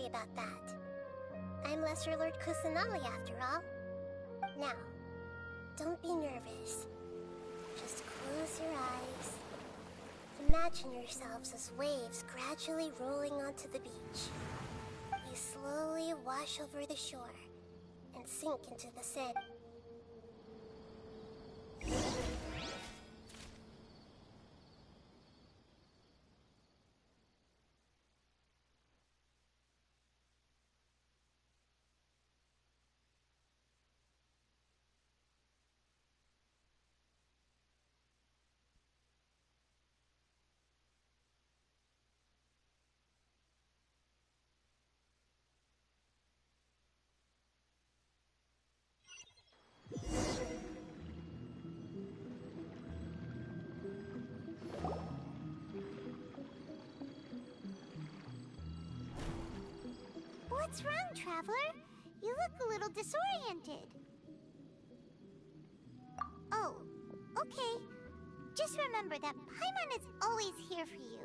worry about that. I'm Lesser Lord Kusanali after all. Now, don't be nervous. Just close your eyes. Imagine yourselves as waves gradually rolling onto the beach. You slowly wash over the shore and sink into the sand. What's wrong, Traveler? You look a little disoriented. Oh, okay. Just remember that Paimon is always here for you.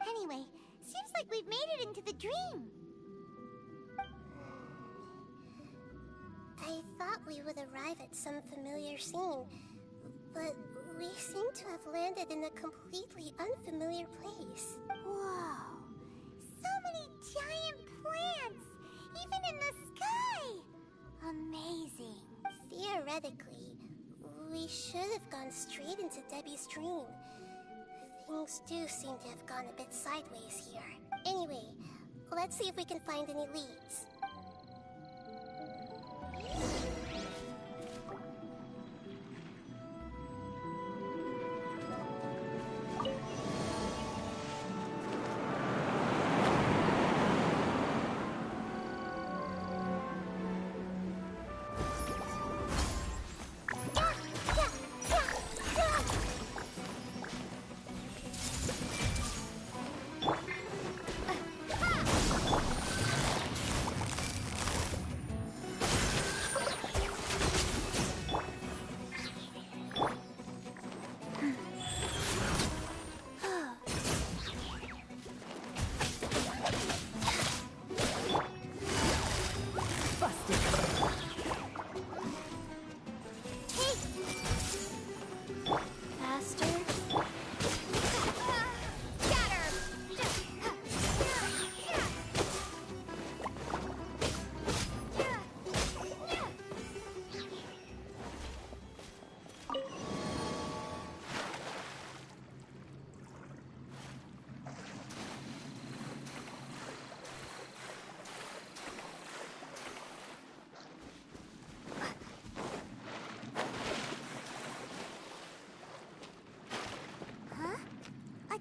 Anyway, seems like we've made it into the dream. I thought we would arrive at some familiar scene, but we seem to have landed in a completely unfamiliar place. Whoa! So many giant plants! Even in the sky! Amazing. Theoretically, we should have gone straight into Debbie's dream. Things do seem to have gone a bit sideways here. Anyway, let's see if we can find any leads.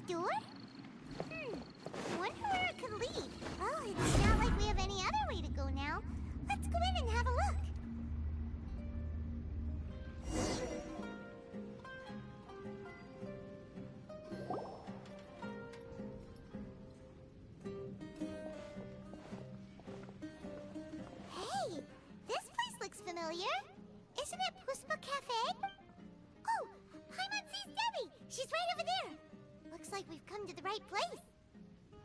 Door? Wonder where it could lead. Well, it's not like we have any other way to go now. Let's go in and have a look. Hey, this place looks familiar. Isn't it Puspa Cafe? Oh, Paimon sees Debbie. She's right over there. Looks like we've come to the right place.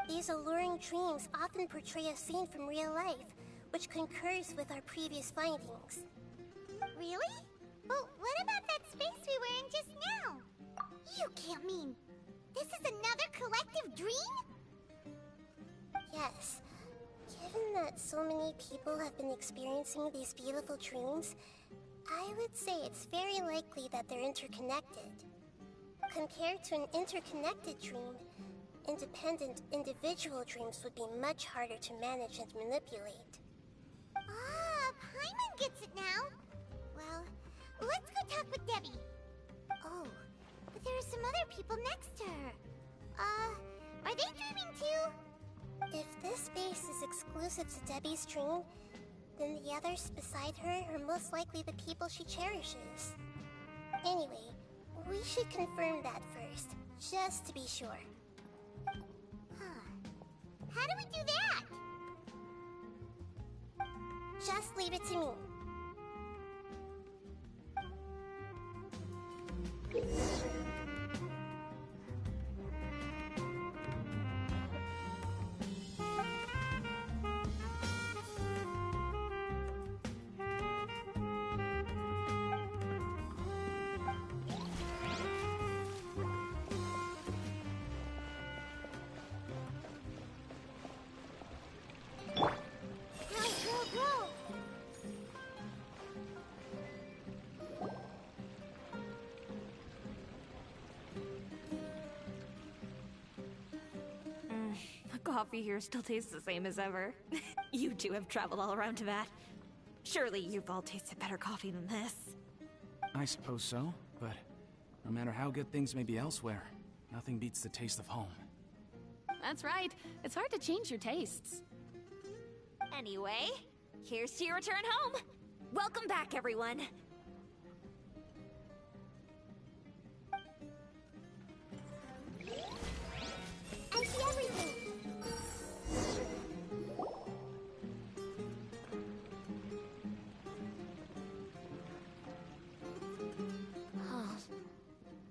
These alluring dreams often portray a scene from real life, which concurs with our previous findings. Really? But what about that space we were in just now? You can't mean this is another collective dream? Yes. Given that so many people have been experiencing these beautiful dreams, I would say it's very likely that they're interconnected. Compared to an interconnected dream, independent individual dreams would be much harder to manage and manipulate. Ah, Paimon gets it now. Well, let's go talk with Debbie. Oh, but there are some other people next to her. Are they dreaming too? If this space is exclusive to Debbie's dream, then the others beside her are most likely the people she cherishes. Anyway, we should confirm that first, just to be sure. How do we do that? Just leave it to me. coffee here still tastes the same as ever. You two have traveled all around Tibet. Surely you've all tasted better coffee than this. I suppose so, but no matter how good things may be elsewhere, nothing beats the taste of home. That's right. It's hard to change your tastes. Anyway, here's to your return home. Welcome back, everyone. I see everything.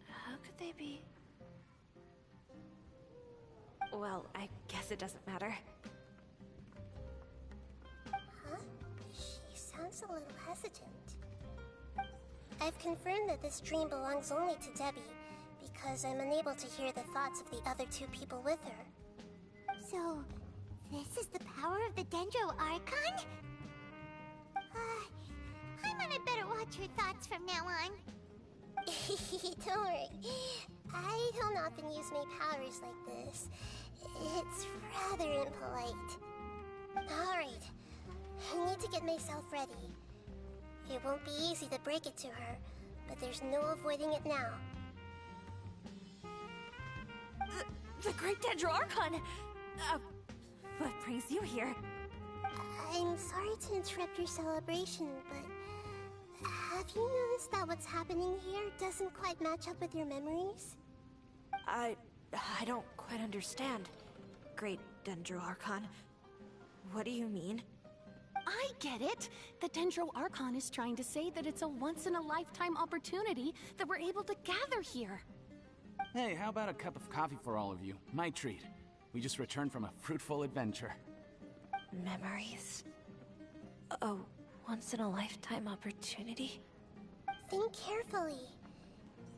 How could they be? Well, I guess it doesn't matter. Huh? She sounds a little hesitant. I've confirmed that this dream belongs only to Debbie, because I'm unable to hear the thoughts of the other two people with her. So, this is the power of the Dendro Archon? Paimon, I better watch her thoughts from now on. Don't worry. I don't often use my powers like this. It's rather impolite. Alright. I need to get myself ready. It won't be easy to break it to her, but there's no avoiding it now. The Great Dendro Archon! What brings you here? I'm sorry to interrupt your celebration, but have you noticed that what's happening here doesn't quite match up with your memories? I don't quite understand. Great Dendro Archon. What do you mean? I get it! The Dendro Archon is trying to say that it's a once-in-a-lifetime opportunity that we're able to gather here. Hey, how about a cup of coffee for all of you? My treat. We just returned from a fruitful adventure. Memories. A once-in-a-lifetime opportunity? Think carefully.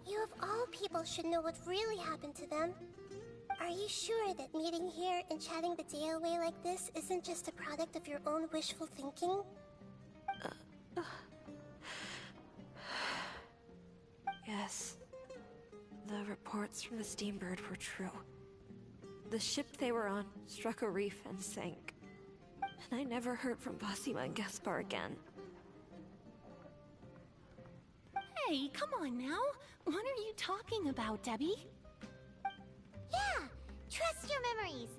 You of all people should know what really happened to them. Are you sure that meeting here and chatting the day away like this isn't just a product of your own wishful thinking? Yes. The reports from the Steambird were true. The ship they were on struck a reef and sank. And I never heard from Basima and Gaspar again. Hey, come on now! What are you talking about, Debbie? Yeah, trust your memories.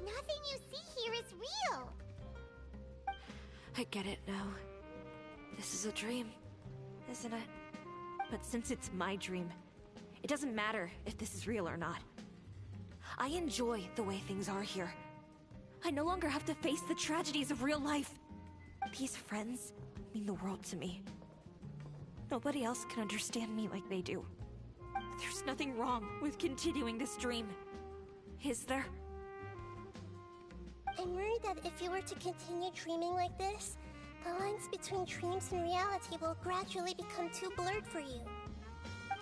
Nothing you see here is real. I get it now. This is a dream, isn't it? But since it's my dream, it doesn't matter if this is real or not. I enjoy the way things are here. I no longer have to face the tragedies of real life. These friends mean the world to me. Nobody else can understand me like they do. There's nothing wrong with continuing this dream. Is there? I'm worried that if you were to continue dreaming like this, the lines between dreams and reality will gradually become too blurred for you.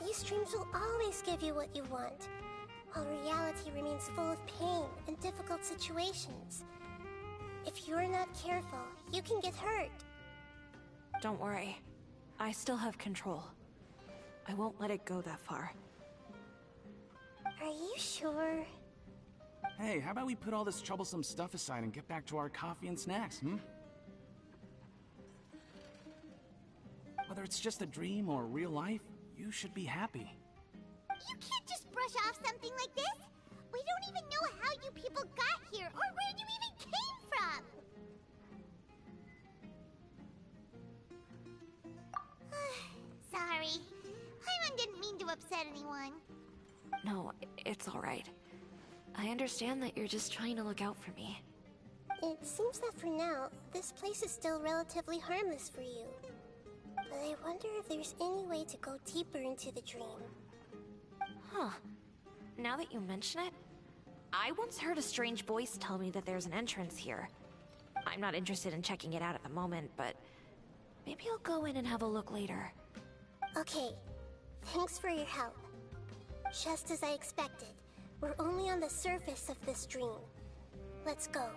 These dreams will always give you what you want, while reality remains full of pain and difficult situations. If you're not careful, you can get hurt. Don't worry. I still have control. I won't let it go that far. Are you sure? Hey, how about we put all this troublesome stuff aside and get back to our coffee and snacks, Whether it's just a dream or real life, you should be happy. You can't just brush off something like this. We don't even know how you people got here or where you even came from. Sorry. Paimon didn't mean to upset anyone. No, it's all right. I understand that you're just trying to look out for me. It seems that for now, this place is still relatively harmless for you. But I wonder if there's any way to go deeper into the dream. Huh. Now that you mention it, I once heard a strange voice tell me that there's an entrance here. I'm not interested in checking it out at the moment, but maybe I'll go in and have a look later. Okay, thanks for your help. Just as I expected, we're only on the surface of this dream. Let's go.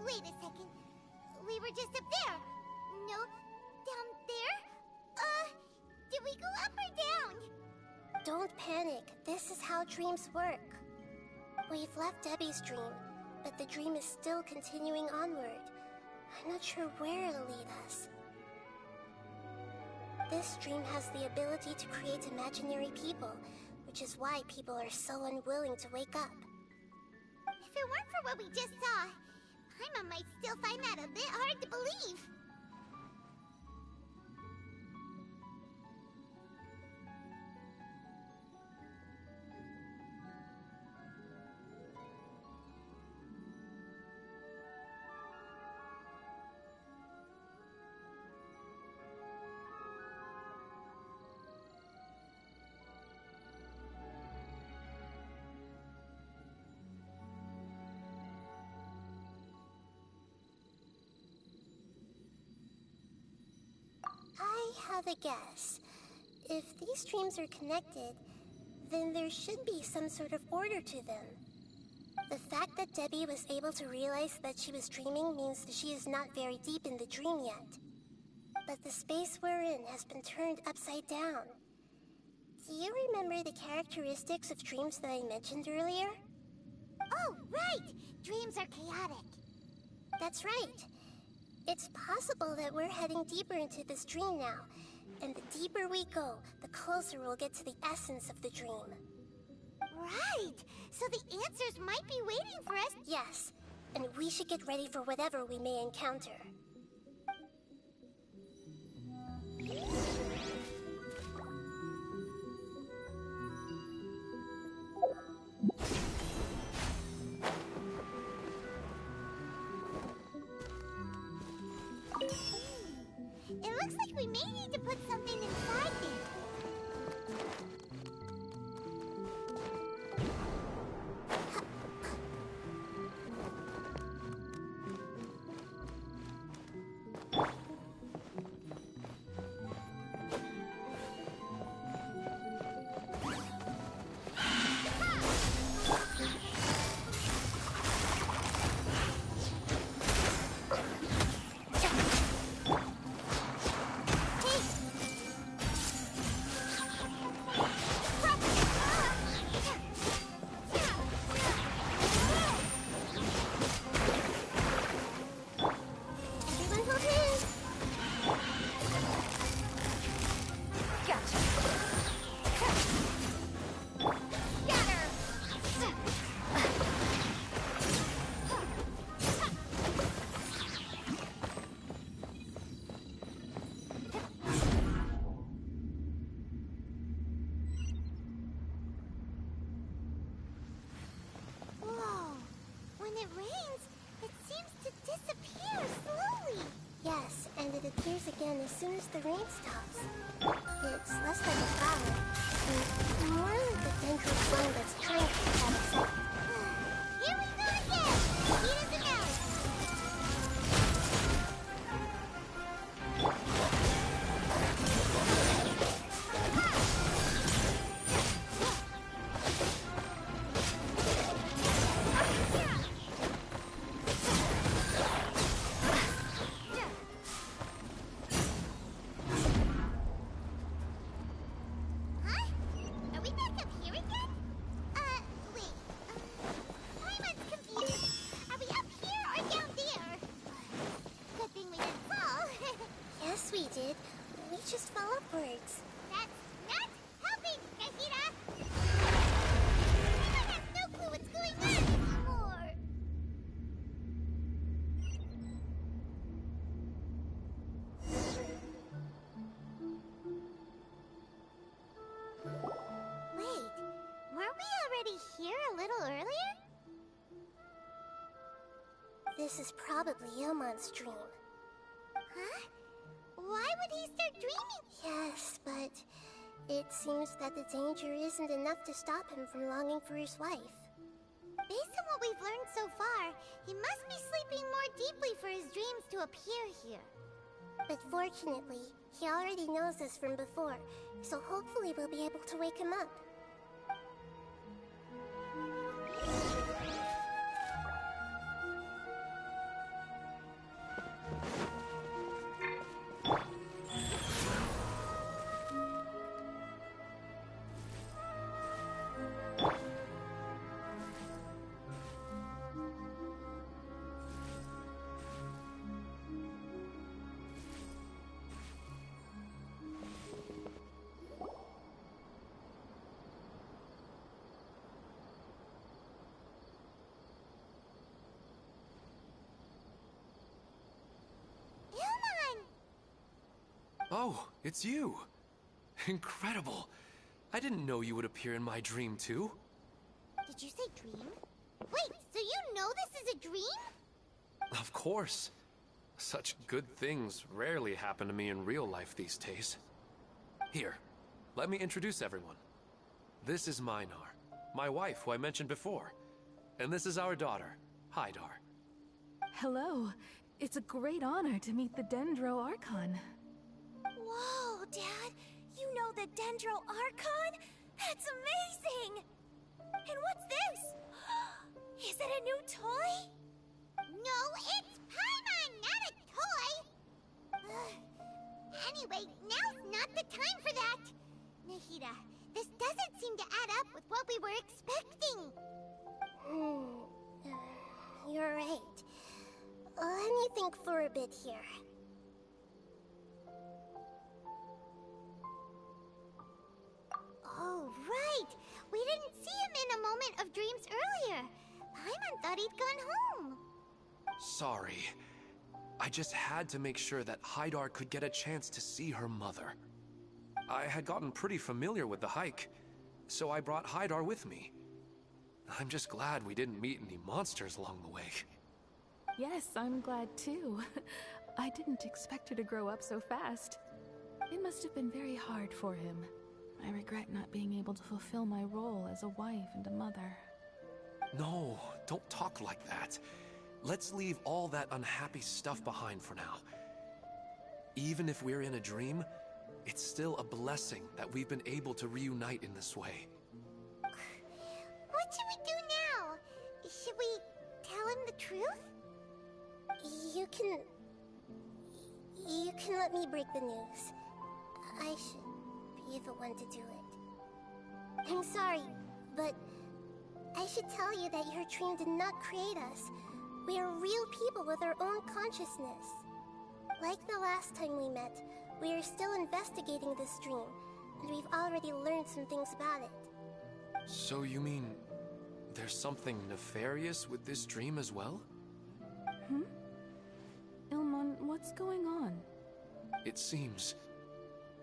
Wait a second. We were just up there. No, down there? Did we go up or down? Don't panic. This is how dreams work. We've left Debbie's dream, but the dream is still continuing onward. I'm not sure where it'll lead us. This dream has the ability to create imaginary people, which is why people are so unwilling to wake up. If it weren't for what we just saw, Paimon might still find that a bit hard to believe. I have a guess. If these dreams are connected, then there should be some sort of order to them. The fact that Debbie was able to realize that she was dreaming means that she is not very deep in the dream yet. But the space we're in has been turned upside down. Do you remember the characteristics of dreams that I mentioned earlier? Oh, right! Dreams are chaotic. That's right. It's possible that we're heading deeper into this dream now. And the deeper we go, the closer we'll get to the essence of the dream. Right! So the answers might be waiting for us. Yes, and we should get ready for whatever we may encounter. It looks like we may need to put something inside there. As soon as the rain stops. It's less like a cloud, and more like a dendral flame that's trying to get out of sight. Here we go again! Nikita's analysis. This is probably Ilmon's dream. Huh? Why would he start dreaming? Yes, but it seems that the danger isn't enough to stop him from longing for his wife. Based on what we've learned so far, he must be sleeping more deeply for his dreams to appear here. But fortunately, he already knows this from before, so hopefully we'll be able to wake him up. Oh, it's you! Incredible! I didn't know you would appear in my dream, too. Did you say dream? Wait, so you know this is a dream? Of course. Such good things rarely happen to me in real life these days. Here, let me introduce everyone. This is Minar, my wife who I mentioned before. And this is our daughter, Hydar. Hello. It's a great honor to meet the Dendro Archon. Whoa, Dad! You know the Dendro Archon? That's amazing! And what's this? Is it a new toy? No, it's Paimon, not a toy! Anyway, now's not the time for that! Nahida, this doesn't seem to add up with what we were expecting. think for a bit here. Oh, right! We didn't see him in a moment of dreams earlier. Paimon thought he'd gone home. Sorry. I just had to make sure that Haidar could get a chance to see her mother. I had gotten pretty familiar with the hike, so I brought Haidar with me. I'm just glad we didn't meet any monsters along the way. Yes, I'm glad too. I didn't expect her to grow up so fast. It must have been very hard for him. I regret not being able to fulfill my role as a wife and a mother. No, don't talk like that. Let's leave all that unhappy stuff behind for now. Even if we're in a dream, it's still a blessing that we've been able to reunite in this way. What should we do now? Should we tell him the truth? You can let me break the news. I should be the one to do it. I'm sorry, but I should tell you that your dream did not create us. We are real people with our own consciousness. Like the last time we met, we are still investigating this dream, and we've already learned some things about it. So you mean there's something nefarious with this dream as well? Ilmon, what's going on? It seems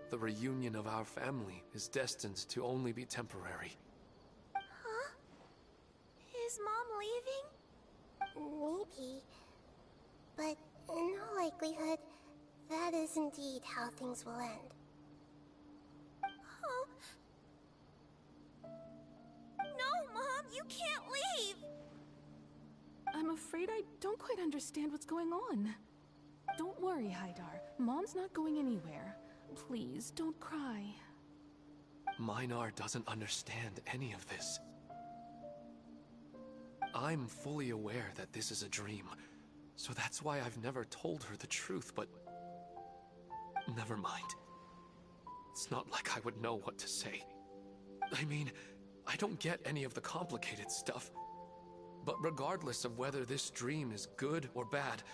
the reunion of our family is destined to only be temporary. Huh? Is Mom leaving? Maybe. But in all likelihood, that is indeed how things will end. Oh. No, Mom, you can't leave! I'm afraid I don't quite understand what's going on. Don't worry, Haidar. Mom's not going anywhere. Please, don't cry. Minar doesn't understand any of this. I'm fully aware that this is a dream, so that's why I've never told her the truth, but... never mind. It's not like I would know what to say. I mean, I don't get any of the complicated stuff. But regardless of whether this dream is good or bad,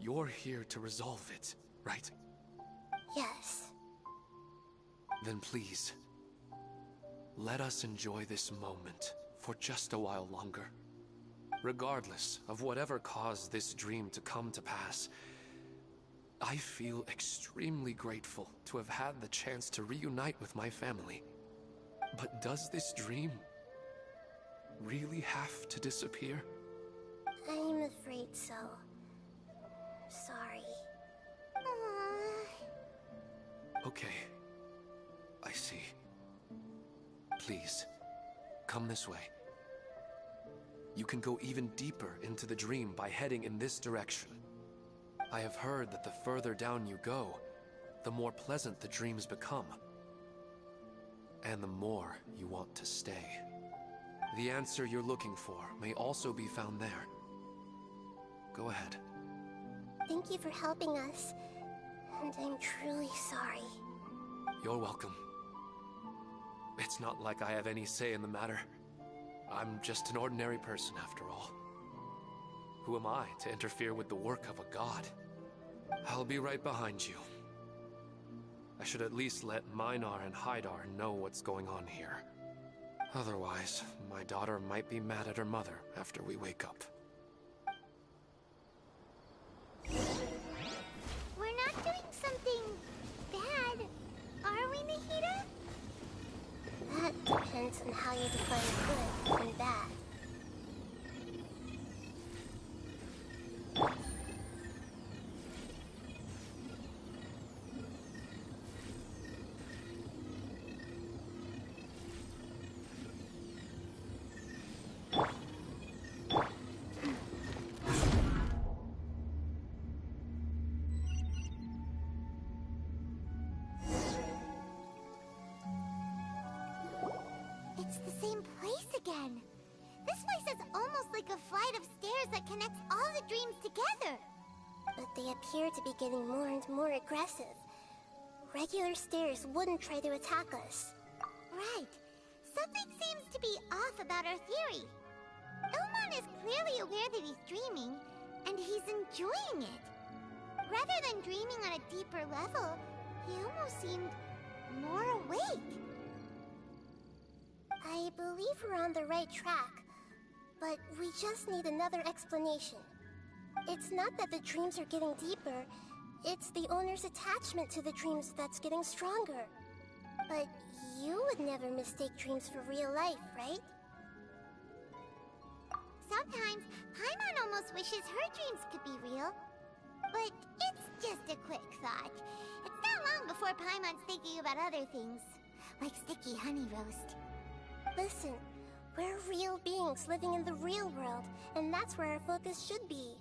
you're here to resolve it, right? Yes. Then please, let us enjoy this moment for just a while longer. Regardless of whatever caused this dream to come to pass, I feel extremely grateful to have had the chance to reunite with my family. But does this dream really have to disappear? I'm afraid so. Sorry. Okay. I see. Please, come this way. You can go even deeper into the dream by heading in this direction. I have heard that the further down you go, the more pleasant the dreams become. And the more you want to stay. The answer you're looking for may also be found there. Go ahead. Thank you for helping us, and I'm truly sorry. You're welcome. It's not like I have any say in the matter. I'm just an ordinary person after all. Who am I to interfere with the work of a god? I'll be right behind you. I should at least let Minar and Haidar know what's going on here. Otherwise, my daughter might be mad at her mother after we wake up. We're not doing something bad, are we, Nahida? That depends on how you define good and bad. It's the same place again. This place is almost like a flight of stairs that connects all the dreams together. But they appear to be getting more and more aggressive. Regular stairs wouldn't try to attack us. Right. Something seems to be off about our theory. Ilmon is clearly aware that he's dreaming, And he's enjoying it. Rather than dreaming on a deeper level, he almost seemed more awake. I believe we're on the right track, but we just need another explanation. It's not that the dreams are getting deeper, it's the owner's attachment to the dreams that's getting stronger. But you would never mistake dreams for real life, right? Sometimes, Paimon almost wishes her dreams could be real. But it's just a quick thought. It's not long before Paimon's thinking about other things, like sticky honey roast. Listen, we're real beings living in the real world, and that's where our focus should be.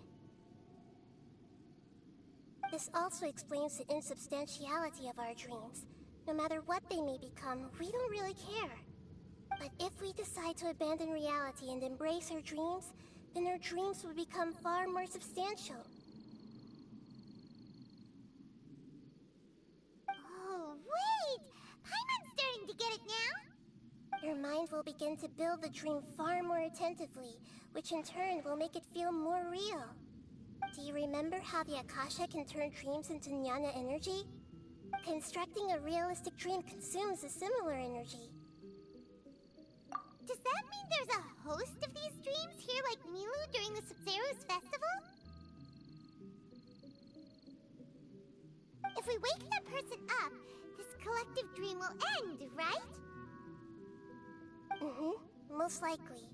This also explains the insubstantiality of our dreams. No matter what they may become, we don't really care. But if we decide to abandon reality and embrace our dreams, then our dreams will become far more substantial. Oh, wait! Paimon's starting to get it now? Your mind will begin to build the dream far more attentively, which in turn will make it feel more real. Do you remember how the Akasha can turn dreams into jnana energy? Constructing a realistic dream consumes a similar energy. Does that mean there's a host of these dreams here like Milu during the Sub-Zero's festival? If we wake that person up, this collective dream will end, right? Most likely.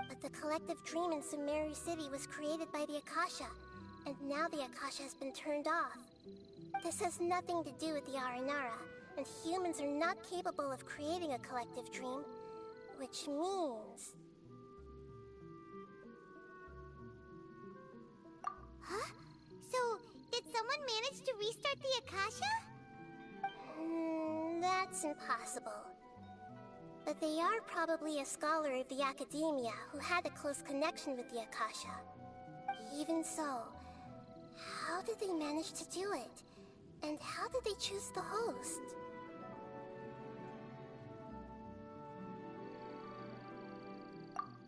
But the collective dream in Sumeru City was created by the Akasha, and now the Akasha has been turned off. This has nothing to do with the Aranara, and humans are not capable of creating a collective dream, which means... Huh? So, did someone manage to restart the Akasha? That's impossible. But they are probably a scholar of the academia who had a close connection with the Akasha. Even so, how did they manage to do it? And how did they choose the host?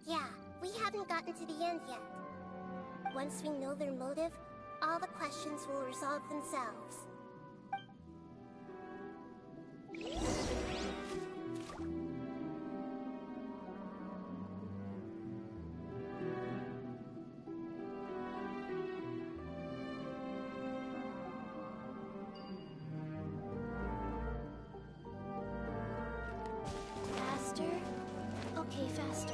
Yeah, we haven't gotten to the end yet. Once we know their motive, all the questions will resolve themselves. Faster? Okay, faster.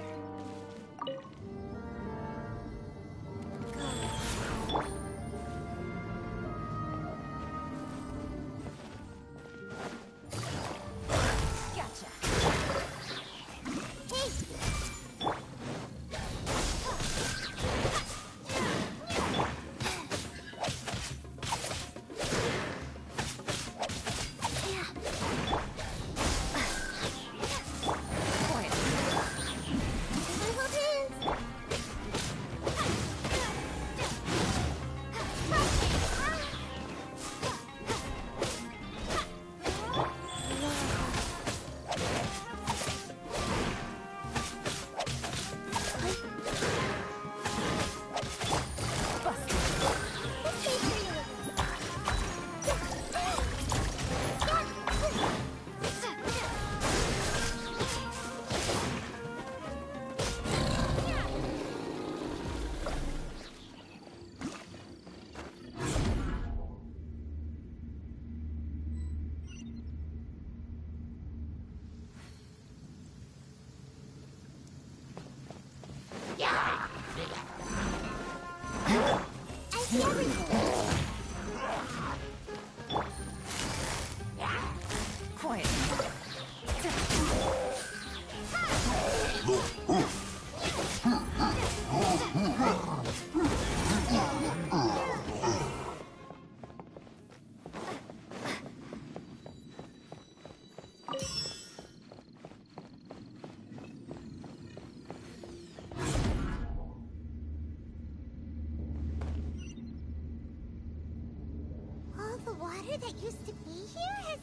The water that used to be here has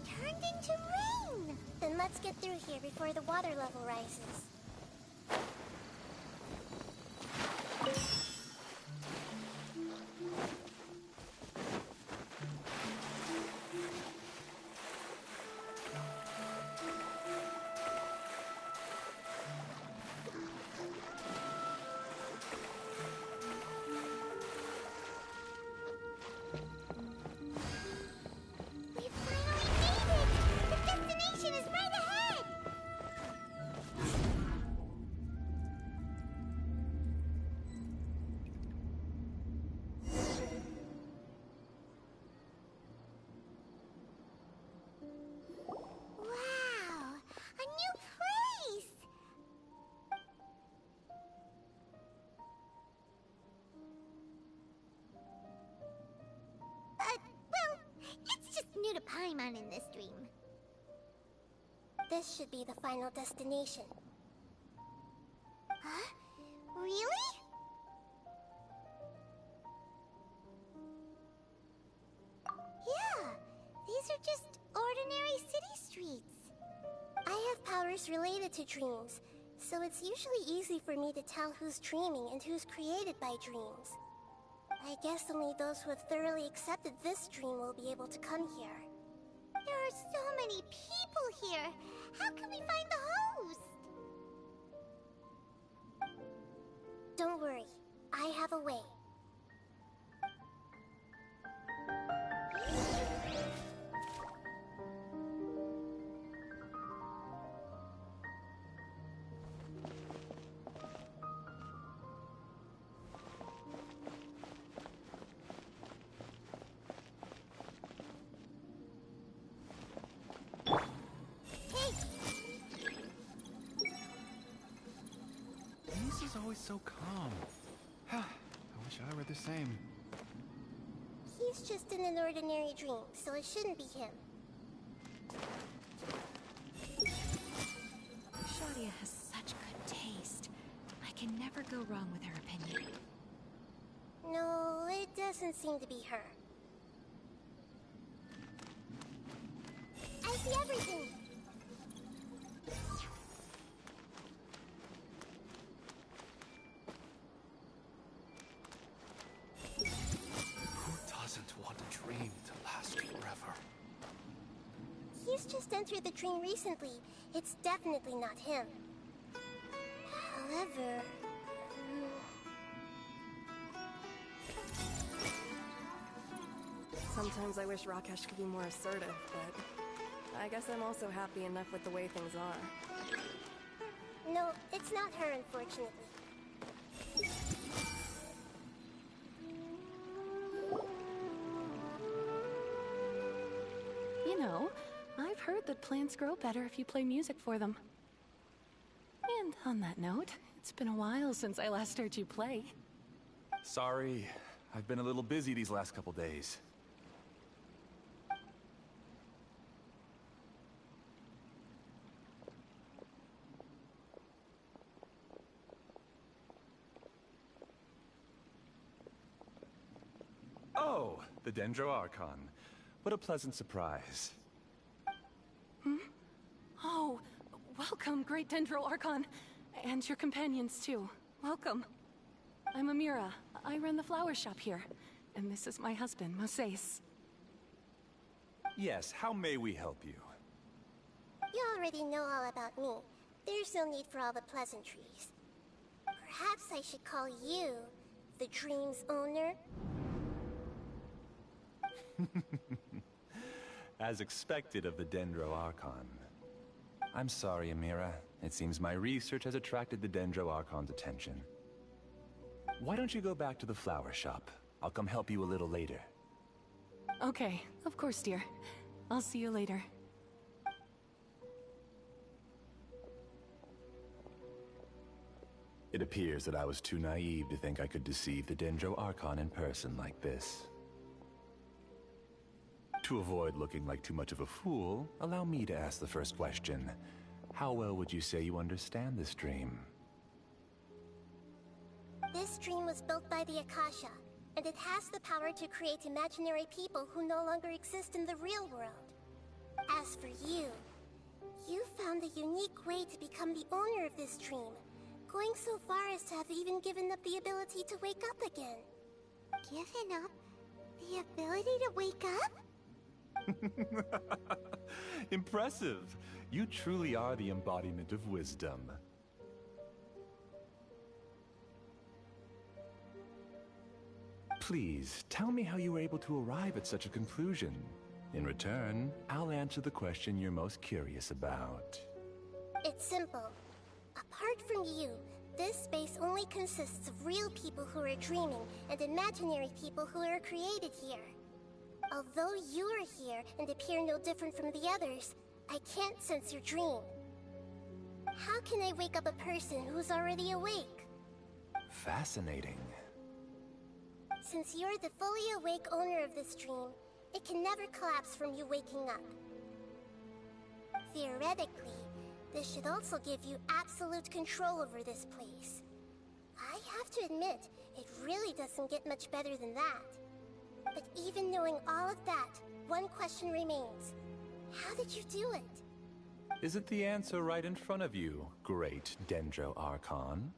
turned into rain. Then let's get through here before the water level rises. Paimon in this dream. This should be the final destination. Huh? Really? Yeah, these are just ordinary city streets. I have powers related to dreams, so it's usually easy for me to tell who's dreaming and who's created by dreams. I guess only those who have thoroughly accepted this dream will be able to come here. There are so many people here. How can we find the host? Don't worry, I have a way. This is always so calm. I wish I were the same. He's just in an ordinary dream, so it shouldn't be him. Shadia has such good taste. I can never go wrong with her opinion. No, it doesn't seem to be her. I see everything! He's just entered the dream recently. It's definitely not him. However... Sometimes I wish Rakesh could be more assertive, but I guess I'm also happy enough with the way things are. No, it's not her, unfortunately. You know, I've heard that plants grow better if you play music for them. And on that note, it's been a while since I last heard you play. Sorry, I've been a little busy these last couple days. Oh, the Dendro Archon. What a pleasant surprise. Oh, welcome, Great Dendro Archon. And your companions, too. Welcome. I'm Amira. I run the flower shop here. And this is my husband, Moses. Yes, how may we help you? You already know all about me. There's no need for all the pleasantries. Perhaps I should call you the dream's owner? As expected of the Dendro Archon. I'm sorry, Amira. It seems my research has attracted the Dendro Archon's attention. Why don't you go back to the flower shop? I'll come help you a little later. Okay, of course, dear. I'll see you later. It appears that I was too naive to think I could deceive the Dendro Archon in person like this. To avoid looking like too much of a fool, allow me to ask the first question. How well would you say you understand this dream? This dream was built by the Akasha, and it has the power to create imaginary people who no longer exist in the real world. As for you, you found a unique way to become the owner of this dream, going so far as to have even given up the ability to wake up again. Given up the ability to wake up? Impressive. You truly are the embodiment of wisdom. Please, tell me how you were able to arrive at such a conclusion. In return, I'll answer the question you're most curious about. It's simple. Apart from you, this space only consists of real people who are dreaming and imaginary people who are created here. Although you are here and appear no different from the others, I can't sense your dream. How can I wake up a person who's already awake? Fascinating. Since you're the fully awake owner of this dream, it can never collapse from you waking up. Theoretically, this should also give you absolute control over this place. I have to admit, it really doesn't get much better than that. But even knowing all of that, one question remains. How did you do it? Isn't the answer right in front of you, great Dendro Archon?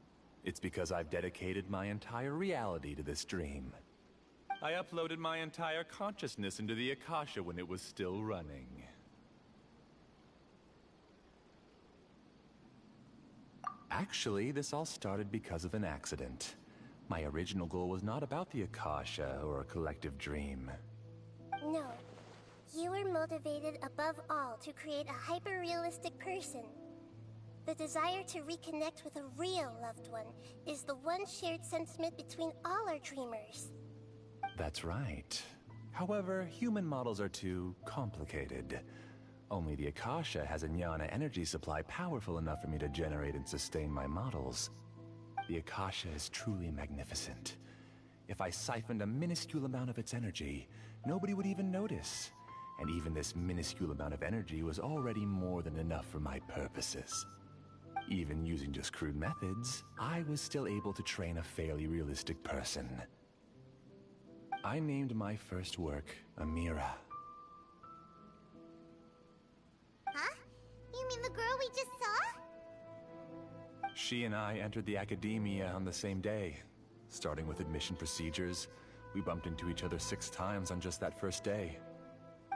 It's because I've dedicated my entire reality to this dream. I uploaded my entire consciousness into the Akasha when it was still running. Actually, this all started because of an accident. My original goal was not about the Akasha or a collective dream. No. You were motivated above all to create a hyper-realistic person. The desire to reconnect with a real loved one is the one shared sentiment between all our dreamers. That's right. However, human models are too complicated. Only the Akasha has a jnana energy supply powerful enough for me to generate and sustain my models. The Akasha is truly magnificent. If I siphoned a minuscule amount of its energy, nobody would even notice. And even this minuscule amount of energy was already more than enough for my purposes. Even using just crude methods, I was still able to train a fairly realistic person. I named my first work Amira. Huh? You mean the girl we just saw? She and I entered the academia on the same day. Starting with admission procedures, we bumped into each other 6 times on just that first day.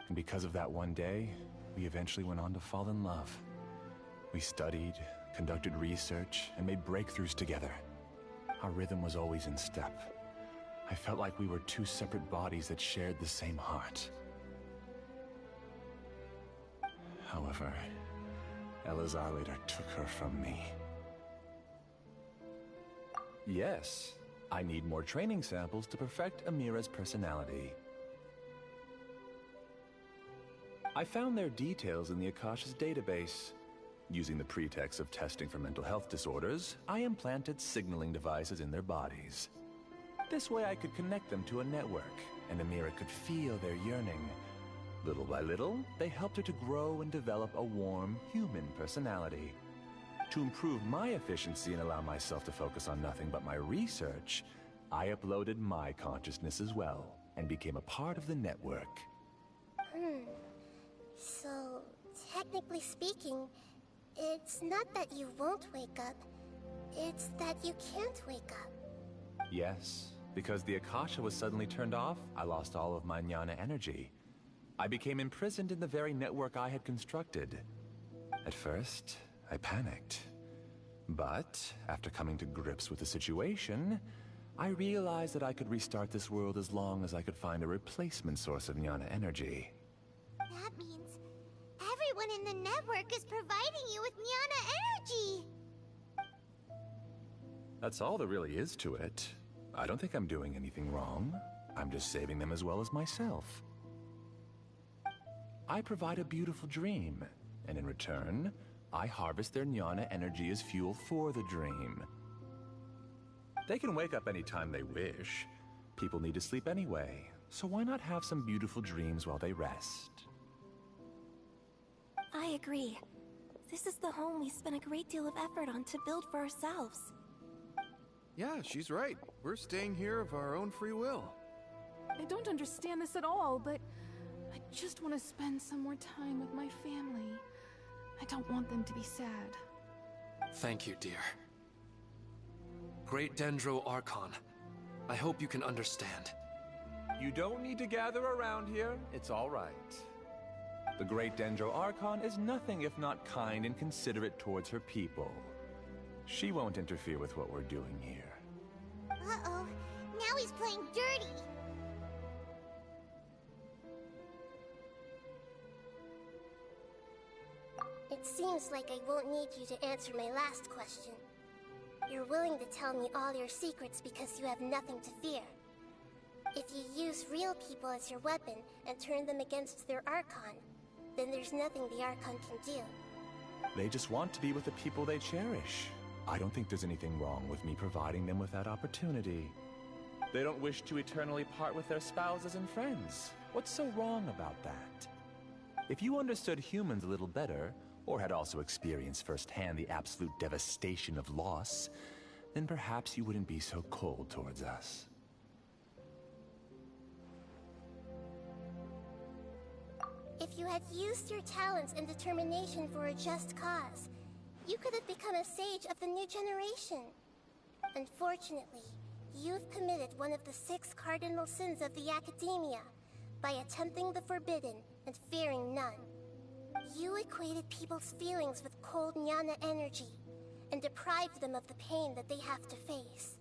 And because of that one day, we eventually went on to fall in love. We studied, conducted research, and made breakthroughs together. Our rhythm was always in step. I felt like we were 2 separate bodies that shared the same heart. However, Elazar later took her from me. Yes, I need more training samples to perfect Amira's personality. I found their details in the Akasha's database. Using the pretext of testing for mental health disorders, I implanted signaling devices in their bodies. This way I could connect them to a network, and Amira could feel their yearning. Little by little, they helped her to grow and develop a warm, human personality. To improve my efficiency and allow myself to focus on nothing but my research, I uploaded my consciousness as well, and became a part of the network. So, technically speaking, it's not that you won't wake up, it's that you can't wake up. Yes, because the Akasha was suddenly turned off, I lost all of my jnana energy. I became imprisoned in the very network I had constructed. At first, I panicked. But, after coming to grips with the situation, I realized that I could restart this world as long as I could find a replacement source of jnana energy. That means everyone in the network is providing you with jnana energy! That's all there really is to it. I don't think I'm doing anything wrong. I'm just saving them as well as myself. I provide a beautiful dream, and in return, I harvest their jnana energy as fuel for the dream. They can wake up anytime they wish. People need to sleep anyway, so why not have some beautiful dreams while they rest? I agree. This is the home we spent a great deal of effort on to build for ourselves. Yeah, she's right. We're staying here of our own free will. I don't understand this at all, but I just want to spend some more time with my family. I don't want them to be sad. Thank you, dear. Great Dendro Archon, I hope you can understand. You don't need to gather around here. It's all right. The Great Dendro Archon is nothing if not kind and considerate towards her people. She won't interfere with what we're doing here. Uh-oh, now he's playing dirty! It seems like I won't need you to answer my last question. You're willing to tell me all your secrets because you have nothing to fear. If you use real people as your weapon and turn them against their Archon, then there's nothing the Archon can do. They just want to be with the people they cherish. I don't think there's anything wrong with me providing them with that opportunity. They don't wish to eternally part with their spouses and friends. What's so wrong about that? If you understood humans a little better, or had also experienced firsthand the absolute devastation of loss, then perhaps you wouldn't be so cold towards us. If you had used your talents and determination for a just cause, you could have become a sage of the new generation. Unfortunately, you've committed one of the 6 cardinal sins of the Academia by attempting the forbidden and fearing none. You equated people's feelings with cold jnana energy and deprived them of the pain that they have to face.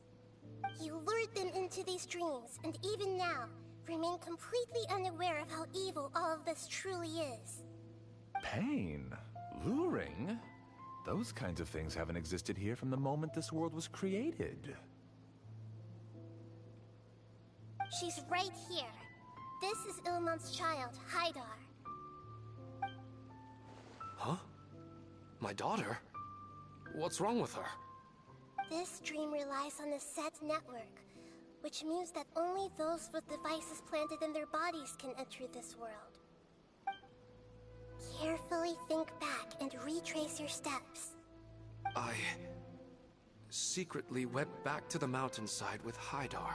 You lured them into these dreams, and even now, remain completely unaware of how evil all of this truly is. Pain? Luring? Those kinds of things haven't existed here from the moment this world was created. She's right here. This is Ilmon's child, Haidar. Huh? My daughter? What's wrong with her? This dream relies on a set network, which means that only those with devices planted in their bodies can enter this world. Carefully think back and retrace your steps. I secretly went back to the mountainside with Haidar.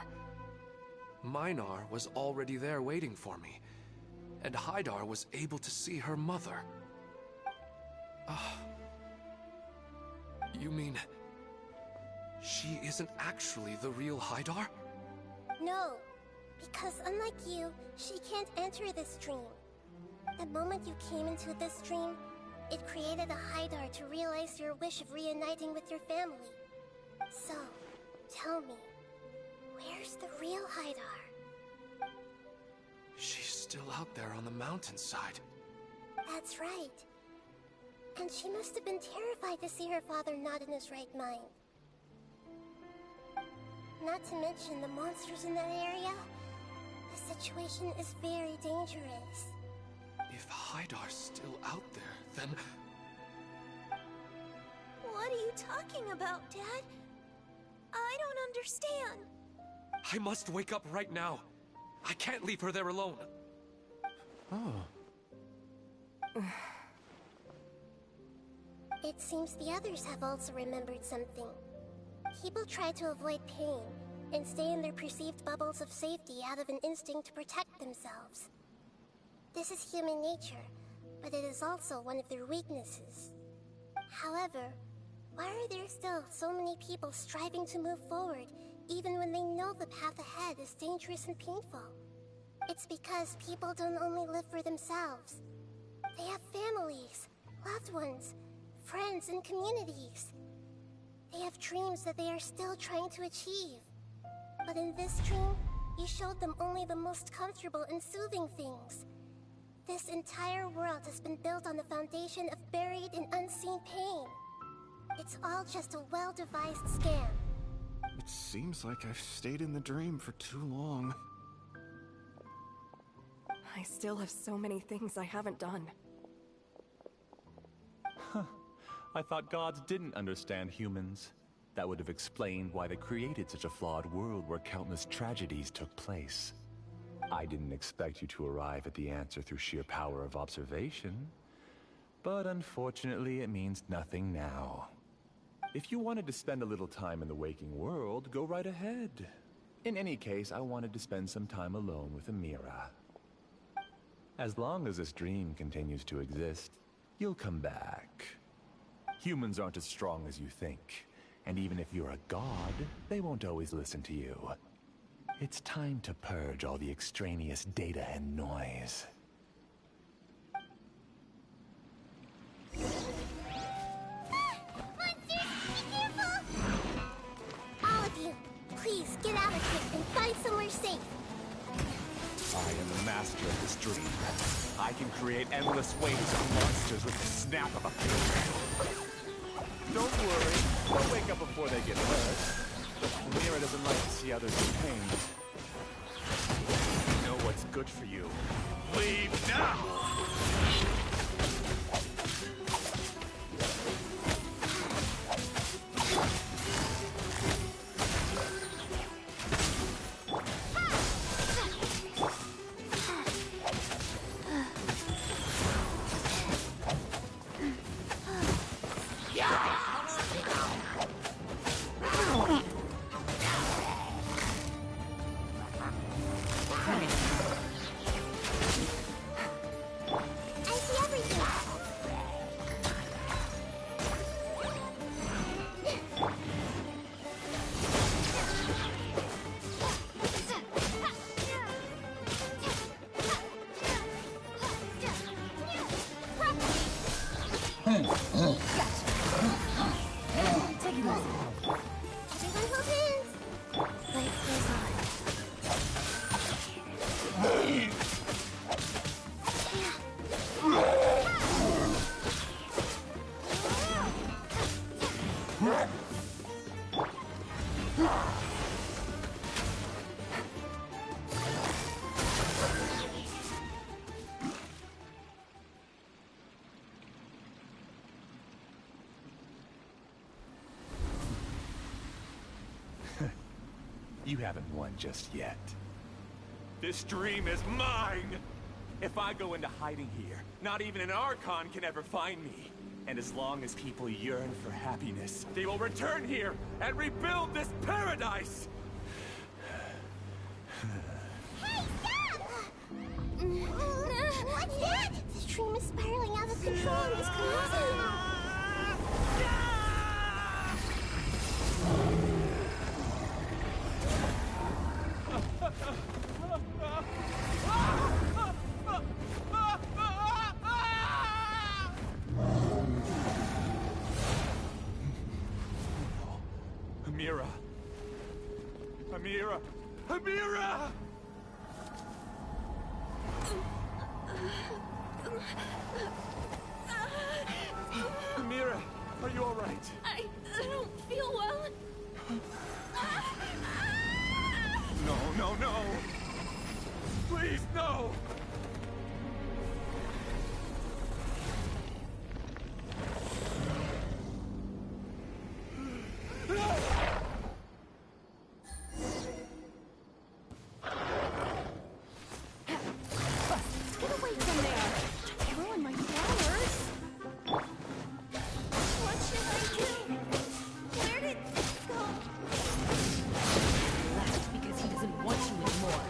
Minar was already there waiting for me, and Haidar was able to see her mother. You mean she isn't actually the real Haidar? No, because unlike you, she can't enter this dream. The moment you came into this dream, it created a Haidar to realize your wish of reuniting with your family. So, tell me, where's the real Haidar? She's still out there on the mountainside. That's right. And she must have been terrified to see her father not in his right mind. Not to mention the monsters in that area. The situation is very dangerous. If Haidar's still out there, then... What are you talking about, Dad? I don't understand. I must wake up right now. I can't leave her there alone. Oh. It seems the others have also remembered something. People try to avoid pain and stay in their perceived bubbles of safety out of an instinct to protect themselves. This is human nature, but it is also one of their weaknesses. However, why are there still so many people striving to move forward even when they know the path ahead is dangerous and painful? It's because people don't only live for themselves. They have families, loved ones, friends, and communities. They have dreams that they are still trying to achieve. But in this dream, you showed them only the most comfortable and soothing things. This entire world has been built on the foundation of buried and unseen pain. It's all just a well-devised scam. It seems like I've stayed in the dream for too long. I still have so many things I haven't done. Huh. I thought gods didn't understand humans. That would have explained why they created such a flawed world where countless tragedies took place. I didn't expect you to arrive at the answer through sheer power of observation. But unfortunately, it means nothing now. If you wanted to spend a little time in the waking world, go right ahead. In any case, I wanted to spend some time alone with Amira. As long as this dream continues to exist, you'll come back. Humans aren't as strong as you think. And even if you're a god, they won't always listen to you. It's time to purge all the extraneous data and noise. Monsters, be careful! All of you, please get out of here and find somewhere safe. I am the master of this dream. I can create endless waves of monsters with the snap of a finger. Don't worry, they'll wake up before they get hurt. Amira doesn't like to see others in pain. You know what's good for you. Leave now! You haven't won just yet. This dream is mine! If I go into hiding here, not even an Archon can ever find me. And as long as people yearn for happiness, they will return here and rebuild this paradise! Hey, stop! What's that? The stream is spiraling out of control and is collapsing. Amira! Amira! Amira! Amira, are you all right? I don't feel well. No, no! Please, no! Get away from there! Don't ruin my flowers! What should I do? Where did this go? He left because he doesn't want you anymore.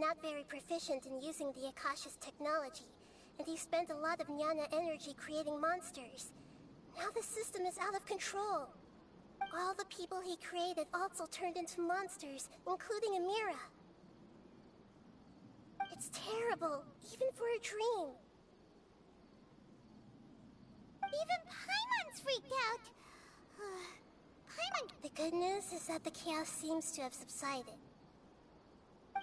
not very proficient in using the Akasha's technology, and he spent a lot of Jnana energy creating monsters. Now the system is out of control. All the people he created also turned into monsters, including Amira. It's terrible, even for a dream. Even Paimon's freaked out. Paimon... The good news is that the chaos seems to have subsided.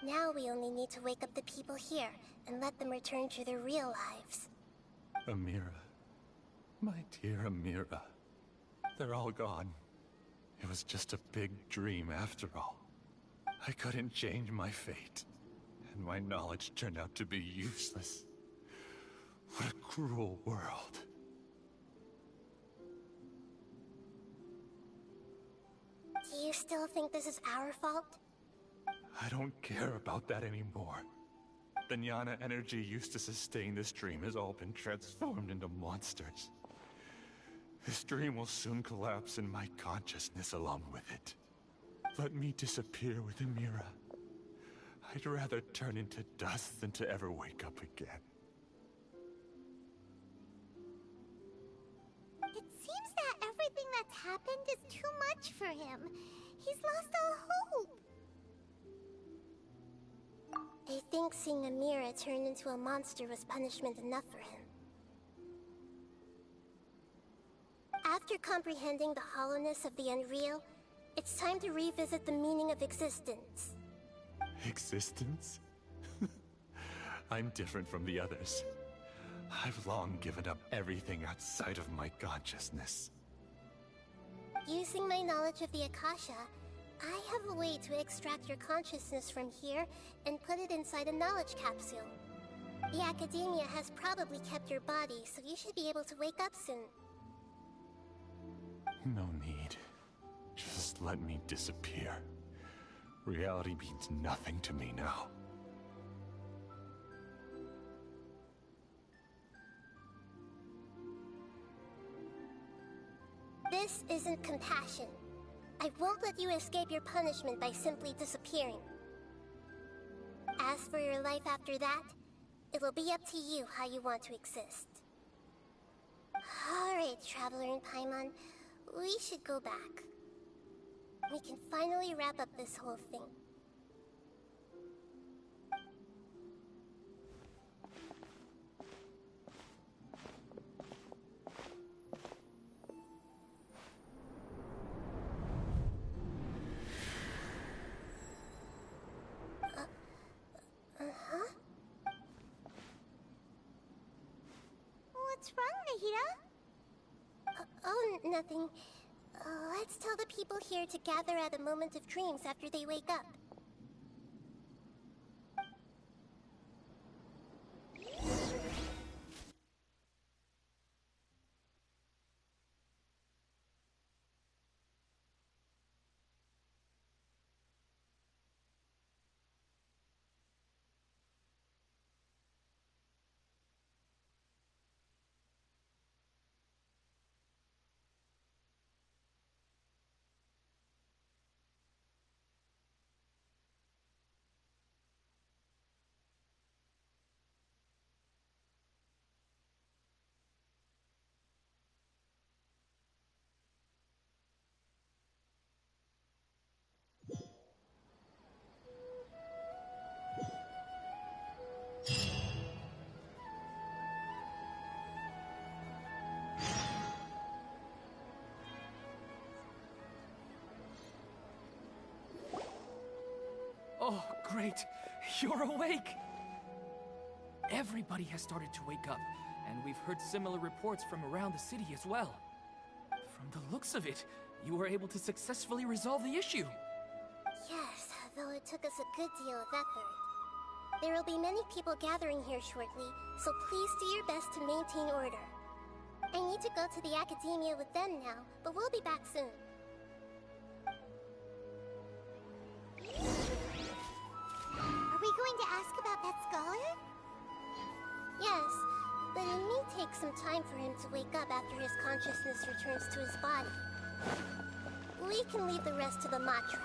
Now we only need to wake up the people here and let them return to their real lives. Amira. My dear Amira. They're all gone. It was just a big dream after all. I couldn't change my fate, and my knowledge turned out to be useless. What a cruel world. Do you still think this is our fault? I don't care about that anymore. The Jnana energy used to sustain this dream has all been transformed into monsters. This dream will soon collapse and my consciousness along with it. Let me disappear with Amira. I'd rather turn into dust than to ever wake up again. It seems that everything that's happened is too much for him. He's lost all hope. I think seeing Amira turn into a monster was punishment enough for him. After comprehending the hollowness of the unreal, it's time to revisit the meaning of existence. Existence? I'm different from the others. I've long given up everything outside of my consciousness. Using my knowledge of the Akasha, I have a way to extract your consciousness from here and put it inside a knowledge capsule. The Academia has probably kept your body, so you should be able to wake up soon. No need. Just let me disappear. Reality means nothing to me now. This isn't compassion. I won't let you escape your punishment by simply disappearing. As for your life after that, it'll be up to you how you want to exist. Alright, Traveler and Paimon, we should go back. We can finally wrap up this whole thing. What's wrong, Nahida? Oh, nothing. Let's tell the people here to gather at a moment of dreams after they wake up. Oh, great! You're awake! Everybody has started to wake up, and we've heard similar reports from around the city as well. From the looks of it, you were able to successfully resolve the issue. Yes, though it took us a good deal of effort. There will be many people gathering here shortly, so please do your best to maintain order. I need to go to the Academia with them now, but we'll be back soon. Are we going to ask about that scholar? Yes, but it may take some time for him to wake up after his consciousness returns to his body. We can leave the rest to the Matra.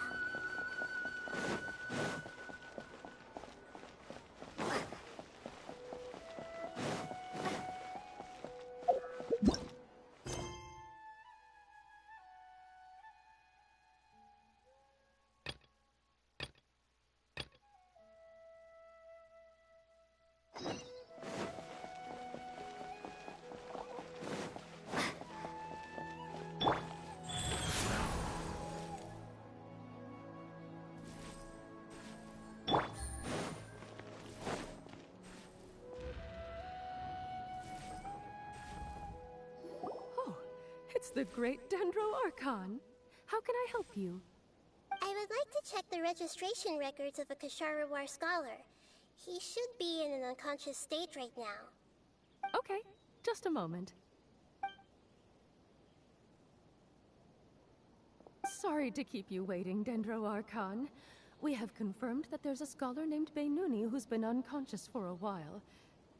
It's the great Dendro Archon. How can I help you? I would like to check the registration records of a Kashara War scholar. He should be in an unconscious state right now. Okay, just a moment. Sorry to keep you waiting, Dendro Archon. We have confirmed that there's a scholar named Beinuni who's been unconscious for a while.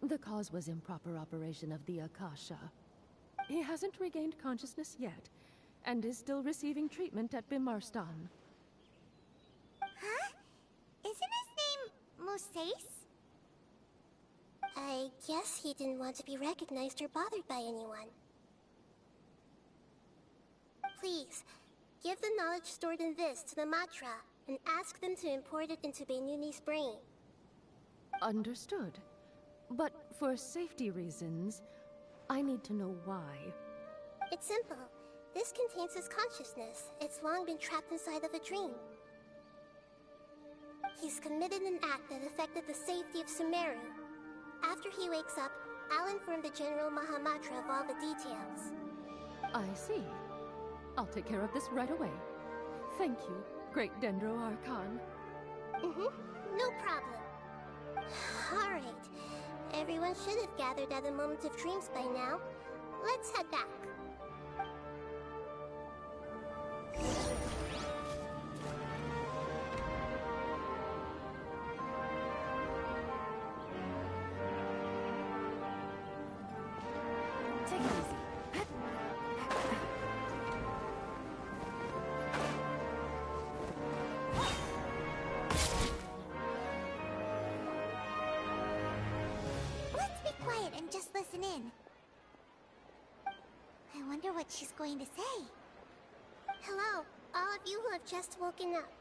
The cause was improper operation of the Akasha. He hasn't regained consciousness yet, and is still receiving treatment at Bimarstan. Huh? Isn't his name Moses? I guess he didn't want to be recognized or bothered by anyone. Please, give the knowledge stored in this to the Matra, and ask them to import it into Beinuni's brain. Understood. But for safety reasons, I need to know why. It's simple. This contains his consciousness. It's long been trapped inside of a dream. He's committed an act that affected the safety of Sumeru. After he wakes up, I'll inform the General Mahamatra of all the details. I see. I'll take care of this right away. Thank you, Great Dendro Archon. No problem. Alright. Everyone should have gathered at the Moment of Dreams by now. Let's head back. Take it easy. Let's be quiet and just listen in. I wonder what she's going to say. Hello, all of you who have just woken up.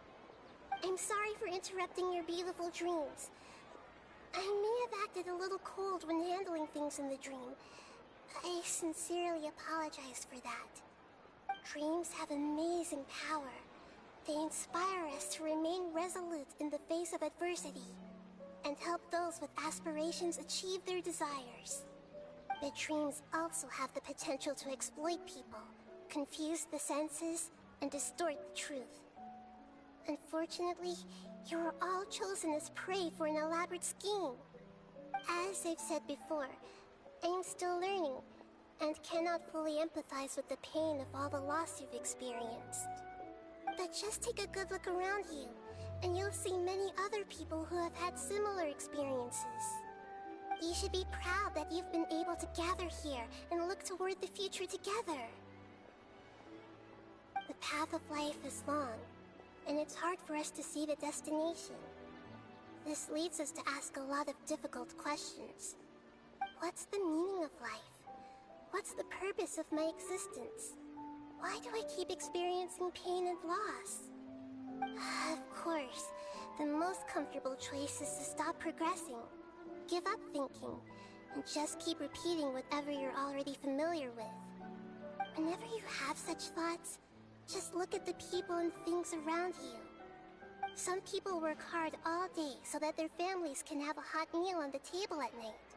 I'm sorry for interrupting your beautiful dreams. I may have acted a little cold when handling things in the dream. I sincerely apologize for that. Dreams have amazing power. They inspire us to remain resolute in the face of adversity, and help those with aspirations achieve their desires. But dreams also have the potential to exploit people, confuse the senses, and distort the truth. Unfortunately, you are all chosen as prey for an elaborate scheme. As I've said before, I am still learning, and cannot fully empathize with the pain of all the loss you've experienced. But just take a good look around you, and you'll see many other people who have had similar experiences. You should be proud that you've been able to gather here and look toward the future together. The path of life is long, and it's hard for us to see the destination. This leads us to ask a lot of difficult questions. What's the meaning of life? What's the purpose of my existence? Why do I keep experiencing pain and loss? Of course, the most comfortable choice is to stop progressing, give up thinking, and just keep repeating whatever you're already familiar with. Whenever you have such thoughts, just look at the people and things around you. Some people work hard all day so that their families can have a hot meal on the table at night.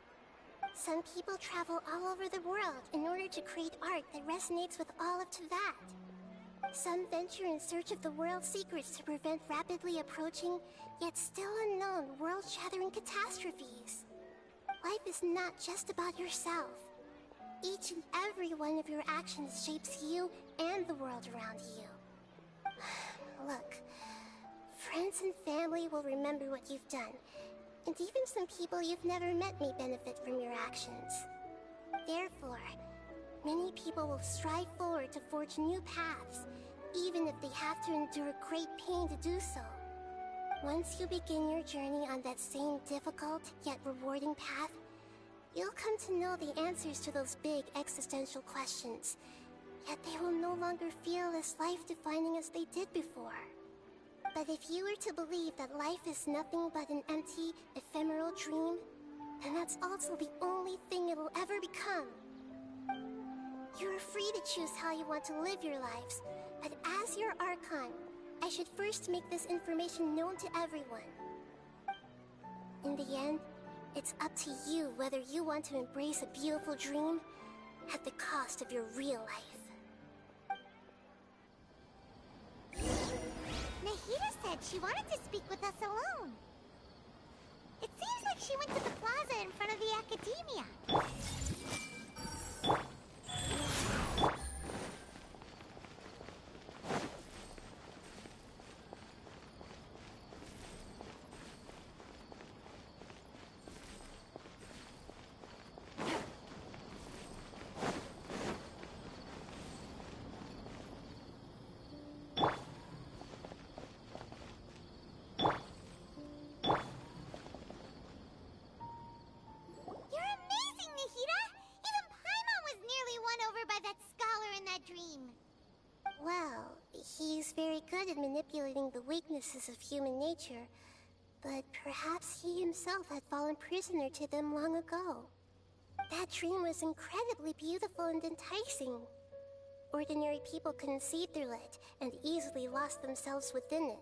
Some people travel all over the world in order to create art that resonates with all of Teyvat. Some venture in search of the world's secrets to prevent rapidly approaching, yet still unknown, world-shattering catastrophes. Life is not just about yourself. Each and every one of your actions shapes you and the world around you. Look, friends and family will remember what you've done, and even some people you've never met may benefit from your actions. Therefore, many people will strive forward to forge new paths, even if they have to endure great pain to do so. Once you begin your journey on that same difficult yet rewarding path, you'll come to know the answers to those big existential questions, yet they will no longer feel as life-defining as they did before. But if you were to believe that life is nothing but an empty, ephemeral dream, then that's also the only thing it will ever become. You are free to choose how you want to live your lives, but as your Archon, I should first make this information known to everyone. In the end, it's up to you whether you want to embrace a beautiful dream at the cost of your real life. said she wanted to speak with us alone. It seems like she went to the plaza in front of the academia. Well, he's very good at manipulating the weaknesses of human nature, but perhaps he himself had fallen prisoner to them long ago. That dream was incredibly beautiful and enticing. Ordinary people couldn't see through it and easily lost themselves within it.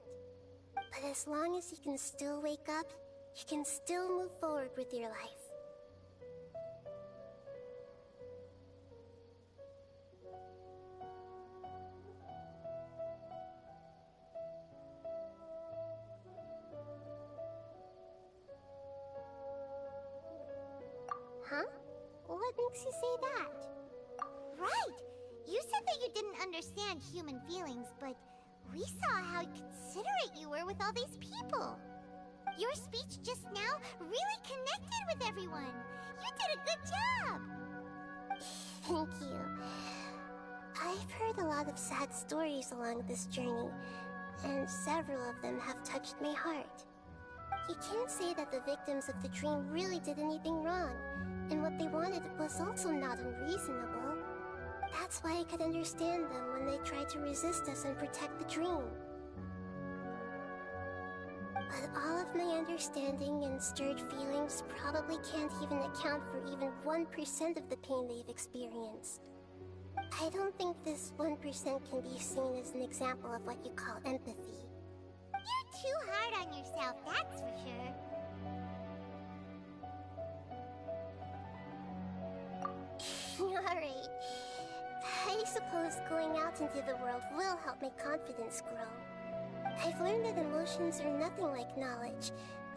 But as long as you can still wake up, you can still move forward with your life. Huh? What makes you say that? Right! You said that you didn't understand human feelings, but we saw how considerate you were with all these people. Your speech just now really connected with everyone. You did a good job! Thank you. I've heard a lot of sad stories along this journey, and several of them have touched my heart. You can't say that the victims of the dream really did anything wrong, and what they wanted was also not unreasonable. That's why I could understand them when they tried to resist us and protect the dream. But all of my understanding and stirred feelings probably can't even account for even 1% of the pain they've experienced. I don't think this 1% can be seen as an example of what you call empathy. You're too hard on yourself, that's for sure. Alright. I suppose going out into the world will help my confidence grow. I've learned that emotions are nothing like knowledge,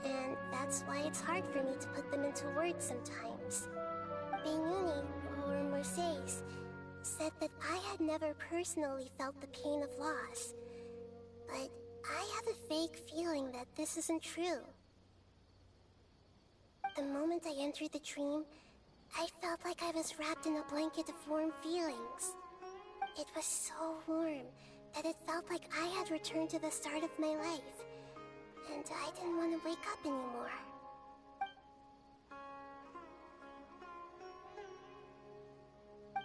and that's why it's hard for me to put them into words sometimes. Benuni, or Mercedes, said that I had never personally felt the pain of loss, but I have a vague feeling that this isn't true. The moment I entered the dream, I felt like I was wrapped in a blanket of warm feelings. It was so warm that it felt like I had returned to the start of my life, and I didn't want to wake up anymore.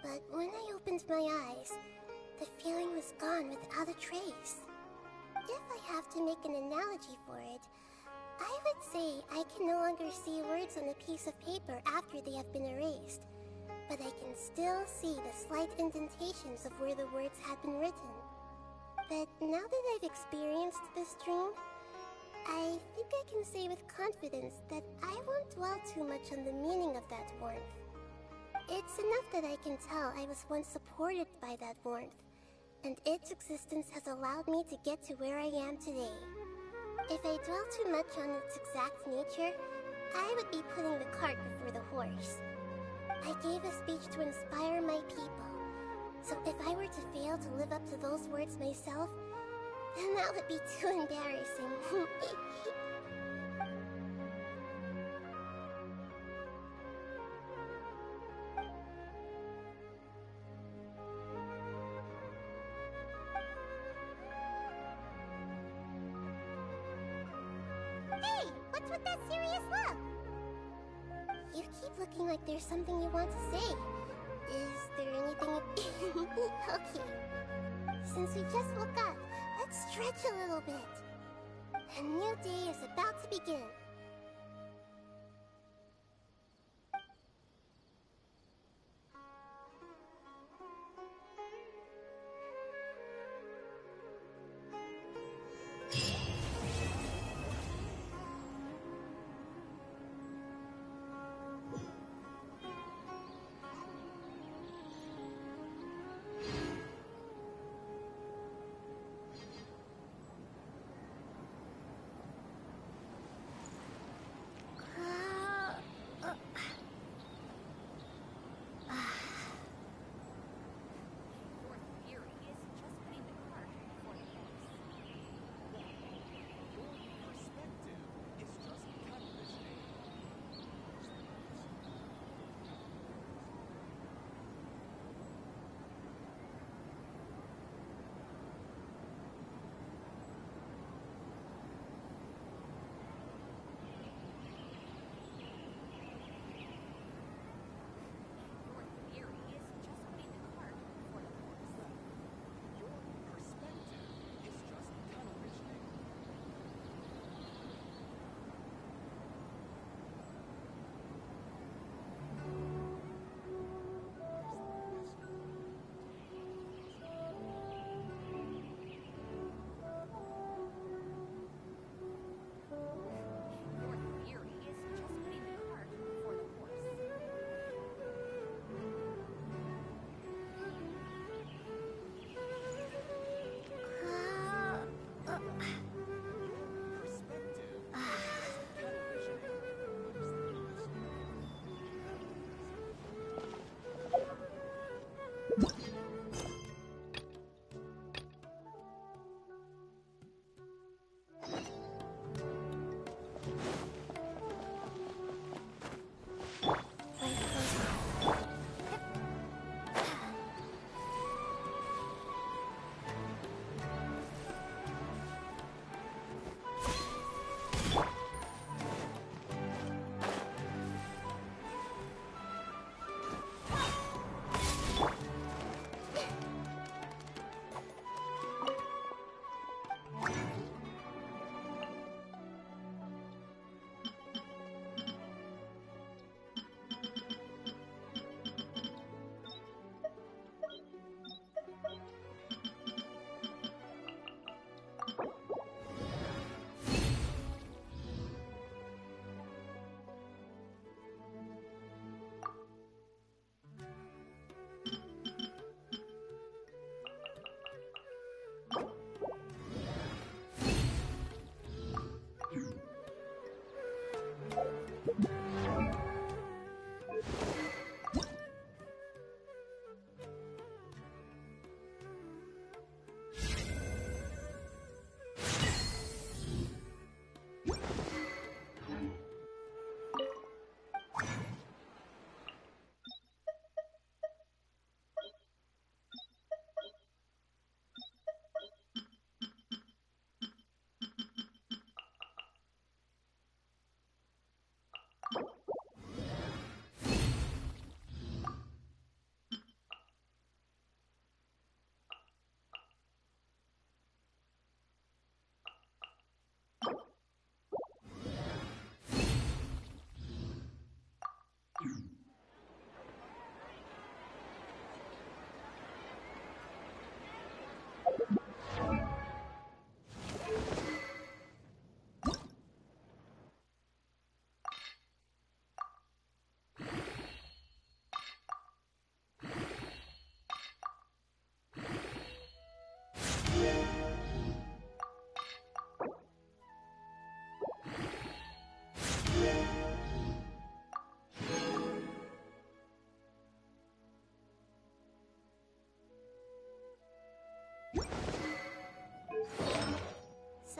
But when I opened my eyes, the feeling was gone without a trace. If I have to make an analogy for it, I would say I can no longer see words on a piece of paper after they have been erased, but I can still see the slight indentations of where the words had been written. But now that I've experienced this dream, I think I can say with confidence that I won't dwell too much on the meaning of that warmth. It's enough that I can tell I was once supported by that warmth, and its existence has allowed me to get to where I am today. If I dwell too much on its exact nature, I would be putting the cart before the horse. I gave a speech to inspire my people, so if I were to fail to live up to those words myself, then that would be too embarrassing. Hey, what's with that serious look? You keep looking like there's something you want to say. Is there anything... Okay. Since we just woke up, let's stretch a little bit. A new day is about to begin.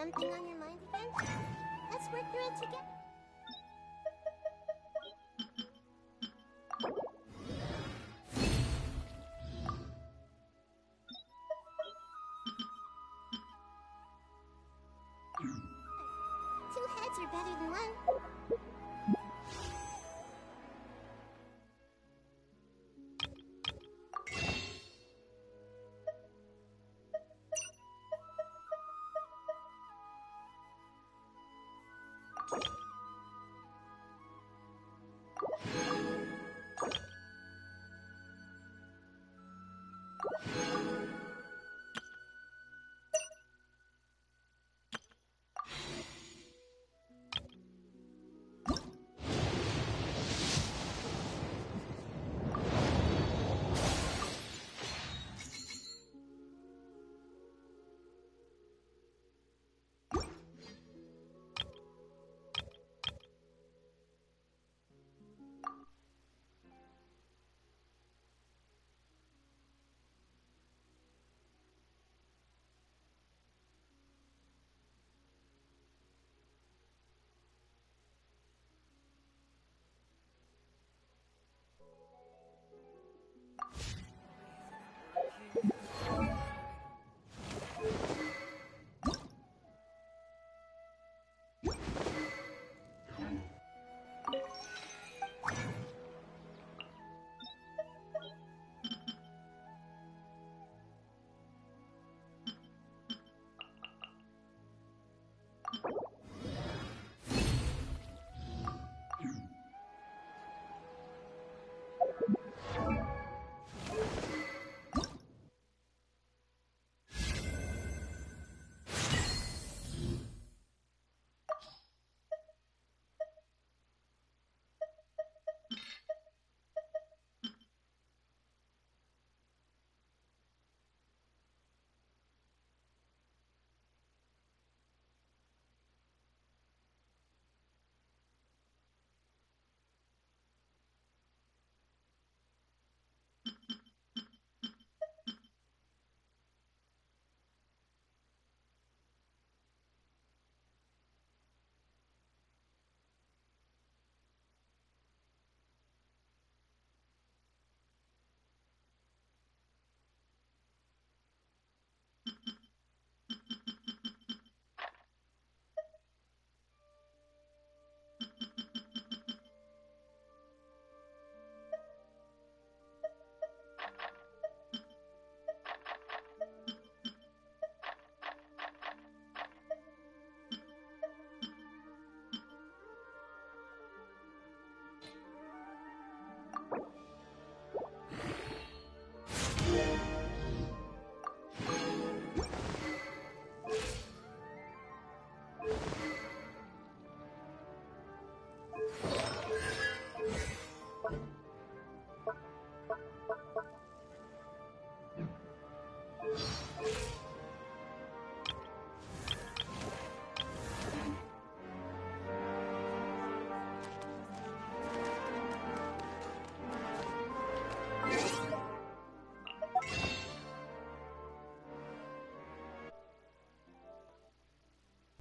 something on your mind again? Let's work through it together. Two heads are better than one.